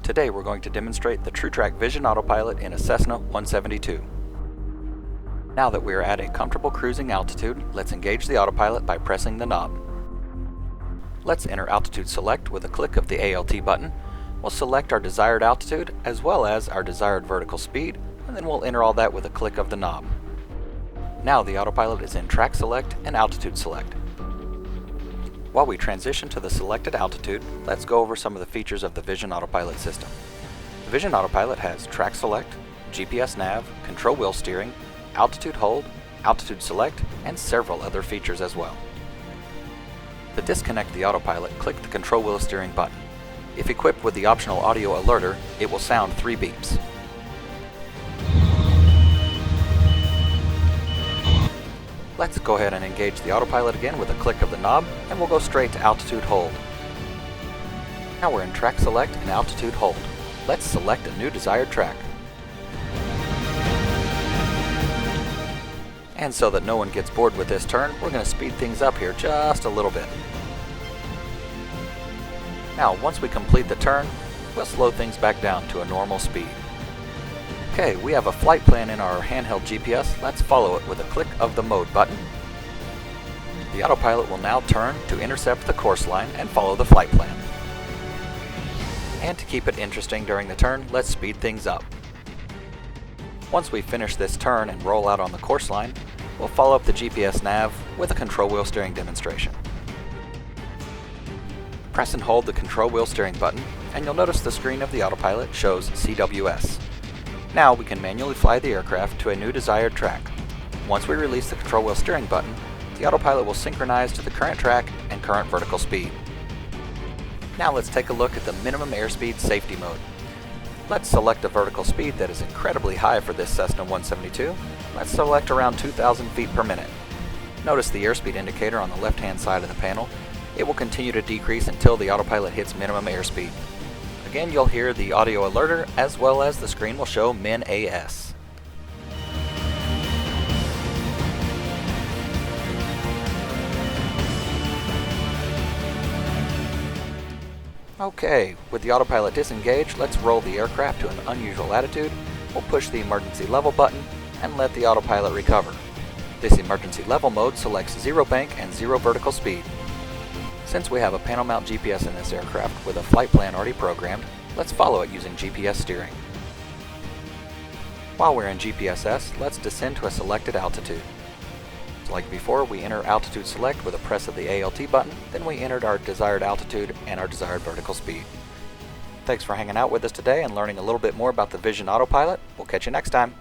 Today we're going to demonstrate the TruTrak Vision Autopilot in a Cessna 172. Now that we are at a comfortable cruising altitude, let's engage the autopilot by pressing the knob. Let's enter altitude select with a click of the ALT button. We'll select our desired altitude as well as our desired vertical speed, and then we'll enter all that with a click of the knob. Now the autopilot is in track select and altitude select. While we transition to the selected altitude, let's go over some of the features of the Vision Autopilot system. The Vision Autopilot has track select, GPS nav, control wheel steering, altitude hold, altitude select, and several other features as well. To disconnect the autopilot, click the control wheel steering button. If equipped with the optional audio alerter, it will sound 3 beeps. Let's go ahead and engage the autopilot again with a click of the knob, and we'll go straight to altitude hold. Now we're in track select and altitude hold. Let's select a new desired track. And so that no one gets bored with this turn, we're going to speed things up here just a little bit. Now once we complete the turn, we'll slow things back down to a normal speed. Okay, we have a flight plan in our handheld GPS. Let's follow it with a click of the mode button. The autopilot will now turn to intercept the course line and follow the flight plan. And to keep it interesting during the turn, let's speed things up. Once we finish this turn and roll out on the course line, we'll follow up the GPS nav with a control wheel steering demonstration. Press and hold the control wheel steering button, and you'll notice the screen of the autopilot shows CWS. Now we can manually fly the aircraft to a new desired track. Once we release the control wheel steering button, the autopilot will synchronize to the current track and current vertical speed. Now let's take a look at the minimum airspeed safety mode. Let's select a vertical speed that is incredibly high for this Cessna 172. Let's select around 2,000 feet per minute. Notice the airspeed indicator on the left-hand side of the panel. It will continue to decrease until the autopilot hits minimum airspeed. Again, you'll hear the audio alerter as well as the screen will show Min AS. Okay, with the autopilot disengaged, let's roll the aircraft to an unusual attitude. We'll push the emergency level button and let the autopilot recover. This emergency level mode selects 0 bank and 0 vertical speed. Since we have a panel mount GPS in this aircraft with a flight plan already programmed, let's follow it using GPS steering. While we're in GPSS, let's descend to a selected altitude. So like before, we enter altitude select with a press of the ALT button, then we entered our desired altitude and our desired vertical speed. Thanks for hanging out with us today and learning a little bit more about the Vision Autopilot. We'll catch you next time.